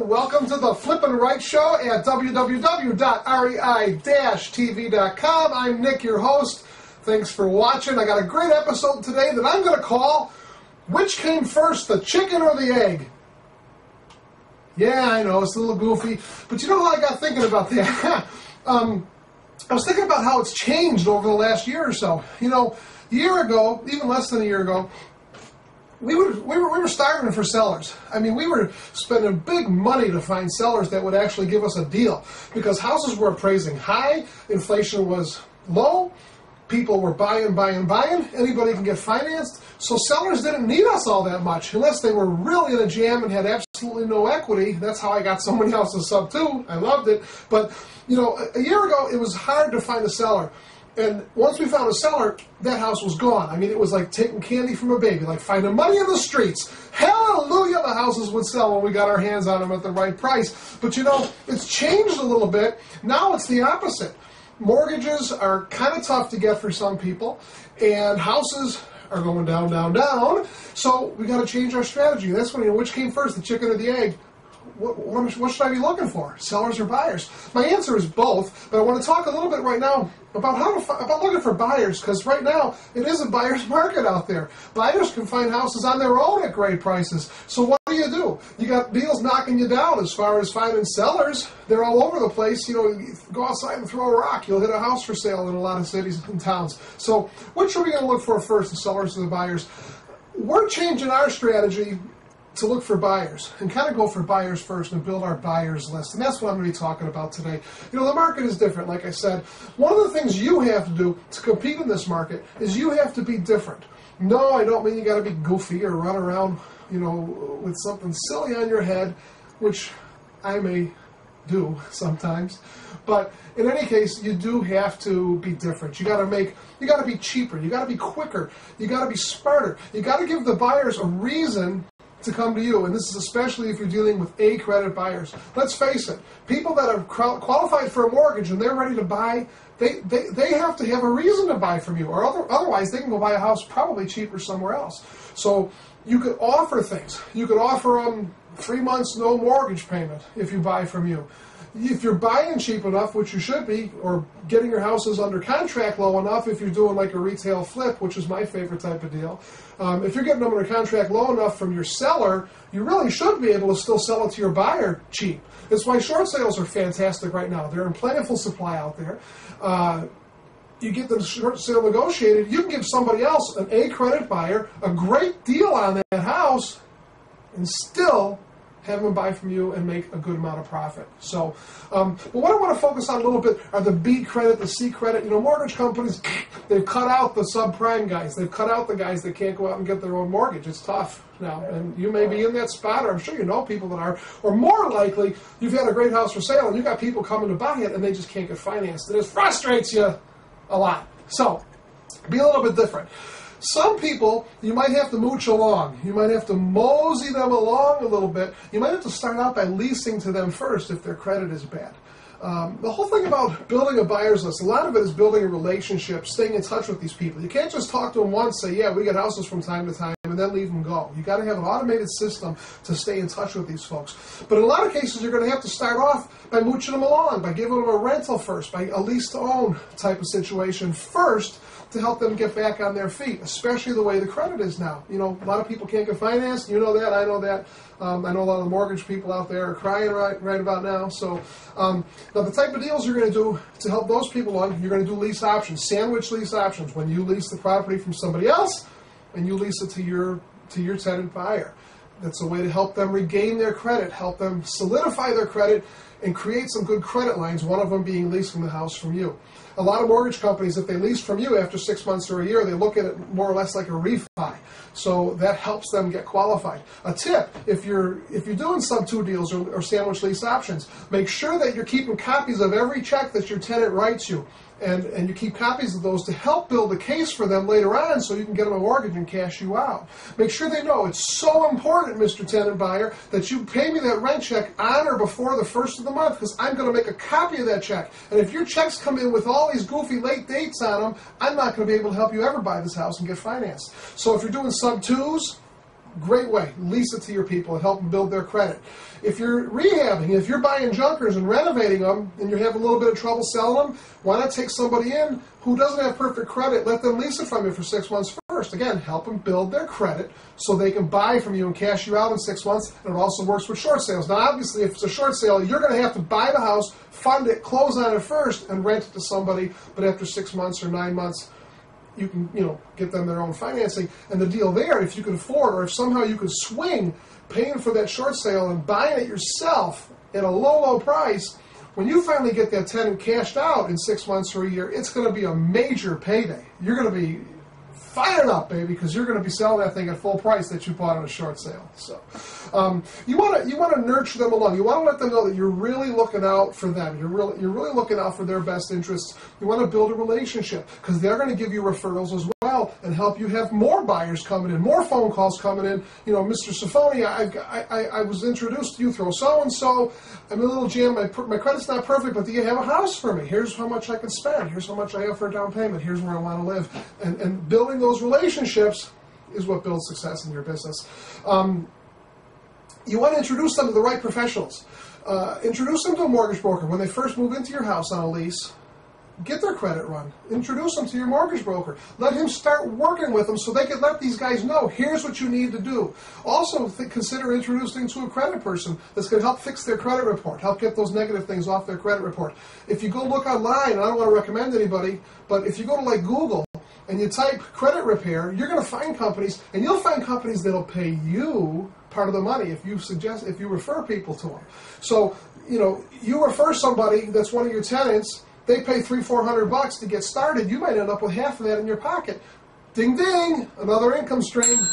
Welcome to the Flippin' Right Show at www.rei-tv.com. I'm Nick, your host. Thanks for watching. I got a great episode today that I'm going to call, Which Came First, the Chicken or the Egg? Yeah, I know, it's a little goofy, but you know how I got thinking about that? I was thinking about how it's changed over the last year or so. You know, a year ago, even less than a year ago, we were starving for sellers. I mean, we were spending big money to find sellers that would actually give us a deal because houses were appraising high, inflation was low, people were buying. Anybody can get financed, so sellers didn't need us all that much unless they were really in a jam and had absolutely no equity. That's how I got so many houses sub too. I loved it. But, you know, a year ago, it was hard to find a seller. And once we found a seller, that house was gone. I mean, it was like taking candy from a baby, like finding money in the streets. Hallelujah, the houses would sell when we got our hands on them at the right price. But you know, it's changed a little bit. Now it's the opposite. Mortgages are kind of tough to get for some people, and houses are going down, down, down. So we got to change our strategy. That's when, you know, which came first, the chicken or the egg? What should I be looking for, sellers or buyers? My answer is both, but I want to talk a little bit right now about about looking for buyers, because right now it is a buyer's market out there. Buyers can find houses on their own at great prices. So what do? You got deals knocking you down as far as finding sellers. They're all over the place. You know, you go outside and throw a rock, you'll hit a house for sale in a lot of cities and towns. So which are we going to look for first, the sellers or the buyers? We're changing our strategy to look for buyers and kind of go for buyers first and build our buyers list. And that's what I'm going to be talking about today. You know, the market is different, like I said. One of the things you have to do to compete in this market is you have to be different. No, I don't mean you got to be goofy or run around, you know, with something silly on your head, which I may do sometimes. But in any case, you do have to be different. You got to be cheaper. You got to be quicker. You got to be smarter. You got to give the buyers a reason to come to you, and this is especially if you're dealing with A-credit buyers. Let's face it, people that are qualified for a mortgage and they're ready to buy, they have to have a reason to buy from you, or otherwise they can go buy a house probably cheaper somewhere else. So you could offer things. You could offer them 3 months no mortgage payment if you buy from you. If you're buying cheap enough, which you should be, or getting your houses under contract low enough, if you're doing like a retail flip, which is my favorite type of deal, if you're getting them under contract low enough from your seller, you really should be able to still sell it to your buyer cheap. That's why short sales are fantastic right now. They're in plentiful supply out there. You get the short sale negotiated, you can give somebody else, an A-credit buyer, a great deal on that house, and still have them buy from you and make a good amount of profit. So, but what I want to focus on a little bit are the B credit, the C credit. You know, mortgage companies, they've cut out the subprime guys. They've cut out the guys that can't go out and get their own mortgage. It's tough now, and you may be in that spot, or I'm sure you know people that are, or more likely, you've had a great house for sale, and you've got people coming to buy it, and they just can't get financed. And it frustrates you a lot. So, be a little bit different. Some people, you might have to mooch along. You might have to mosey them along a little bit. You might have to start out by leasing to them first if their credit is bad. The whole thing about building a buyer's list, a lot of it is building a relationship, staying in touch with these people. You can't just talk to them once, say, yeah, we get houses from time to time, and then leave them go. You got to have an automated system to stay in touch with these folks. But in a lot of cases, you're going to have to start off by mooching them along, by giving them a rental first, by a lease-to-own type of situation first, to help them get back on their feet, especially the way the credit is now. You know, a lot of people can't get financed. You know that. I know that. I know a lot of the mortgage people out there are crying right about now. So now the type of deals you're going to do to help those people along, you're going to do lease options, sandwich lease options, when you lease the property from somebody else and you lease it to your tenant buyer. That's a way to help them regain their credit, help them solidify their credit, and create some good credit lines, one of them being leasing the house from you. A lot of mortgage companies, if they lease from you after 6 months or a year, they look at it more or less like a refi. So that helps them get qualified. A tip, if you're doing sub-2 deals or sandwich lease options, make sure that you're keeping copies of every check that your tenant writes you. And you keep copies of those to help build a case for them later on so you can get them a mortgage and cash you out. Make sure they know it's so important, Mr. Tenant Buyer, that you pay me that rent check on or before the first of the month, because I'm going to make a copy of that check. And if your checks come in with all these goofy late dates on them, I'm not going to be able to help you ever buy this house and get financed. So if you're doing sub-2s, great way. Lease it to your people and help them build their credit. If you're rehabbing, if you're buying junkers and renovating them and you're having a little bit of trouble selling them, why not take somebody in who doesn't have perfect credit, let them lease it from you for 6 months first. Again, help them build their credit so they can buy from you and cash you out in 6 months, and it also works with short sales. Now, obviously, if it's a short sale, you're going to have to buy the house, fund it, close on it first, and rent it to somebody, but after 6 months or 9 months, you can, get them their own financing. And the deal there, if you can afford, or if somehow you could swing paying for that short sale and buying it yourself at a low, low price, when you finally get that tenant cashed out in 6 months or a year, it's going to be a major payday. You're going to be fired up, baby, because you're going to be selling that thing at full price that you bought on a short sale. So you want to nurture them along. You want to let them know that you're really looking out for them. You're really looking out for their best interests. You want to build a relationship because they're going to give you referrals as well and help you have more buyers coming in, more phone calls coming in. Mr. Safoni, I was introduced to you through so-and-so. I'm a little jammed. My credit's not perfect, but do you have a house for me? Here's how much I can spend. Here's how much I have for a down payment. Here's where I want to live. And building those relationships is what builds success in your business. You want to introduce them to the right professionals. Introduce them to a mortgage broker. When they first move into your house on a lease, get their credit run. Introduce them to your mortgage broker. Let him start working with them so they can let these guys know, here's what you need to do. Also, consider introducing to a credit person that's going to help fix their credit report, help get those negative things off their credit report. If you go look online, and I don't want to recommend anybody, but if you go to like Google and you type credit repair, you're going to find companies, and you'll find companies that'll pay you part of the money if you refer people to them. So, you refer somebody that's one of your tenants, they pay $300-400 to get started. You might end up with half of that in your pocket. Ding, ding, another income stream.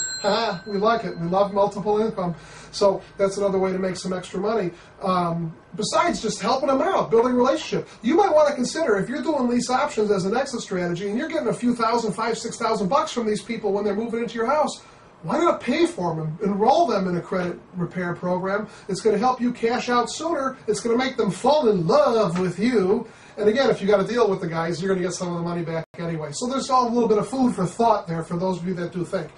We like it. We love multiple income. So that's another way to make some extra money. Besides just helping them out, building a relationship. You might want to consider, if you're doing lease options as an exit strategy and you're getting a few thousand, $5,000-6,000 from these people when they're moving into your house, why not pay for them, enroll them in a credit repair program? It's going to help you cash out sooner. It's going to make them fall in love with you. And again, if you got to deal with the guys, you're going to get some of the money back anyway. So there's all a little bit of food for thought there for those of you that do think.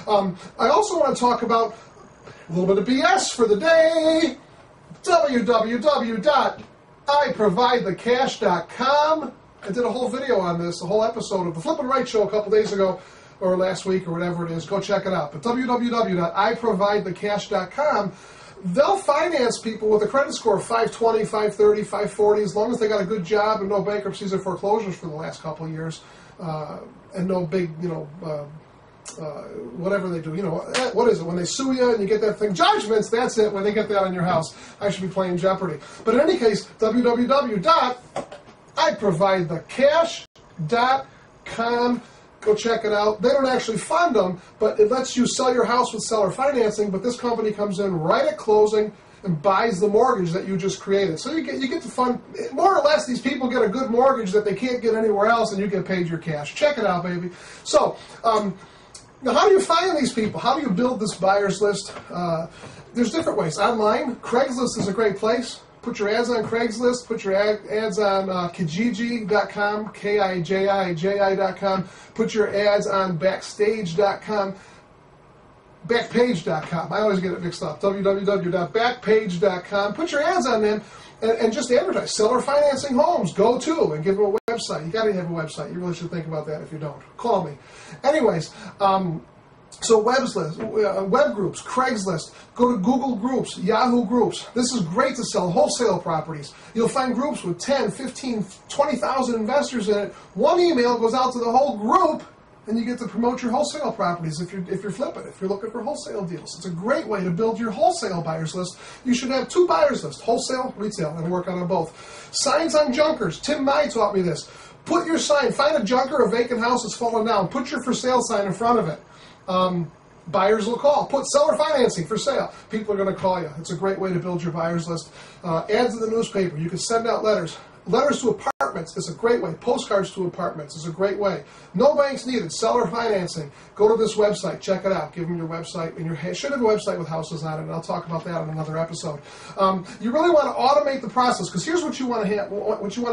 I also want to talk about a little bit of BS for the day. www.iprovidethecash.com. I did a whole video on this, a whole episode of the Flip and Right Show a couple days ago, or last week, or whatever it is. Go check it out. But www.iprovidethecash.com, they'll finance people with a credit score of 520, 530, 540, as long as they got a good job and no bankruptcies or foreclosures for the last couple of years, and no big, whatever they do. What is it? When they sue you and you get that thing, judgments, that's it, when they get that on your house. I should be playing Jeopardy. But in any case, www.iprovidethecash.com. Go check it out. They don't actually fund them, but it lets you sell your house with seller financing, but this company comes in right at closing and buys the mortgage that you just created. So you get to fund, more or less, these people get a good mortgage that they can't get anywhere else, and you get paid your cash. Check it out, baby. So, now how do you find these people? How do you build this buyer's list? There's different ways. Online, Craigslist is a great place. Put your ads on Craigslist. Put your ads on Kijiji.com, Kijiji.com. Put your ads on Backstage.com, Backpage.com. I always get it mixed up. www.backpage.com. Put your ads on them and just advertise. Seller financing homes. Go to and give them a website. You got to have a website. You really should think about that if you don't. Call me. Anyways, so web groups, Craigslist, go to Google Groups, Yahoo Groups. This is great to sell wholesale properties. You'll find groups with 10, 15, 20,000 investors in it. One email goes out to the whole group, and you get to promote your wholesale properties if you're flipping, if you're looking for wholesale deals. It's a great way to build your wholesale buyers list. You should have 2 buyers lists, wholesale, retail, and work on them both. Signs on junkers. Tim Mai taught me this. Put your sign, find a junker, a vacant house that's fallen down. Put your for sale sign in front of it. Buyers will call. Put seller financing for sale. People are going to call you. It's a great way to build your buyers list. Ads in the newspaper. You can send out letters. Letters to apartment apartments is a great way. Postcards to apartments is a great way. No banks needed. Seller financing. Go to this website. Check it out. Give them your website. And you should have a website with houses on it, and I'll talk about that in another episode. You really want to automate the process, because here's what you want to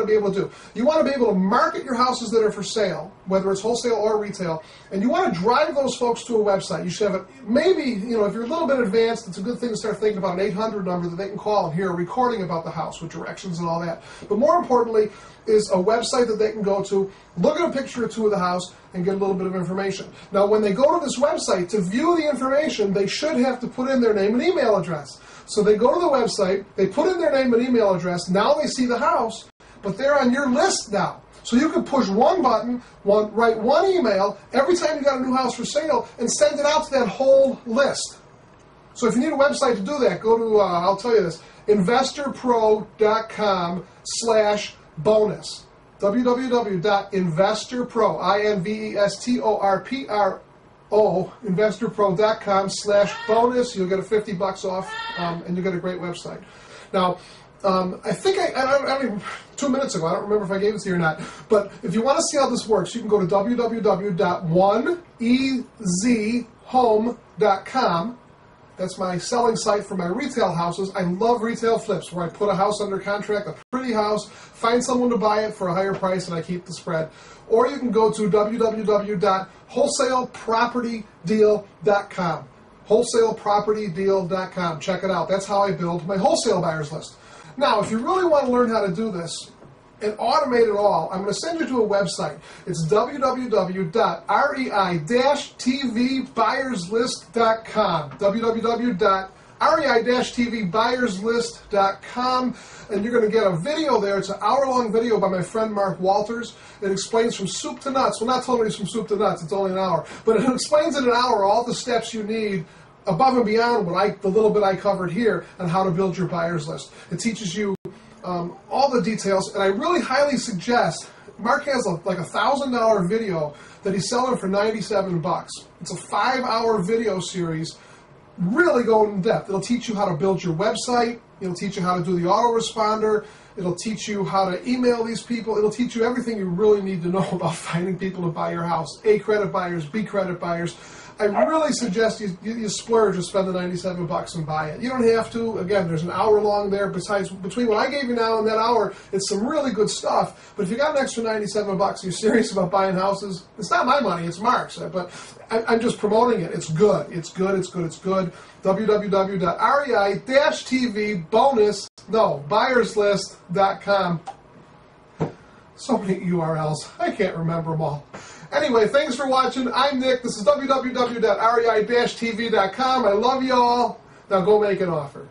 be able to do. You want to be able to market your houses that are for sale, whether it's wholesale or retail, and you want to drive those folks to a website. You should have maybe, if you're a little bit advanced, it's a good thing to start thinking about an 800 number that they can call and hear a recording about the house with directions and all that. But more importantly is a website that they can go to, look at a picture or two of the house, and get a little bit of information. Now, when they go to this website to view the information, they should have to put in their name and email address. So they go to the website, they put in their name and email address, now they see the house, but they're on your list now. So you can push one button, write one email every time you got a new house for sale, and send it out to that whole list. So if you need a website to do that, go to, I'll tell you this, investorpro.com/bonus. www.investorpro, investorpro, investorpro.com/bonus. You'll get a $50 off, and you'll get a great website. Now, I think I mean, 2 minutes ago, I don't remember if I gave it to you or not, but if you want to see how this works, you can go to www.1ezhome.com. That's my selling site for my retail houses. I love retail flips, where I put a house under contract, a pretty house, find someone to buy it for a higher price, and I keep the spread. Or you can go to www.wholesalepropertydeal.com. wholesalepropertydeal.com. Check it out. That's how I build my wholesale buyers list. Now, if you really want to learn how to do this and automate it all, I'm going to send you to a website. It's www.rei-tvbuyerslist.com. www.rei-tvbuyerslist.com. And you're going to get a video there. It's an hour-long video by my friend Mark Walters. It explains from soup to nuts. Well, not totally from soup to nuts. It's only an hour. But it explains in an hour all the steps you need above and beyond the little bit I covered here on how to build your buyer's list. It teaches you all the details, and I really highly suggest, Mark has like a $1,000 video that he's selling for $97. It's a 5-hour video series, really going in depth. It'll teach you how to build your website. It'll teach you how to do the autoresponder. It'll teach you how to email these people. It'll teach you everything you really need to know about finding people to buy your house. A credit buyers, B credit buyers. I really suggest you splurge and spend the $97 and buy it. You don't have to. Again, there's an hour long there. Besides, between what I gave you now and that hour, it's some really good stuff. But if you got an extra $97, you're serious about buying houses, it's not my money, it's Mark's. But I'm just promoting it. It's good. It's good. It's good. It's good. www.rei-tvbuyerslist.com. So many URLs. I can't remember them all. Anyway, thanks for watching. I'm Nick. This is www.rei-tv.com. I love you all. Now go make an offer.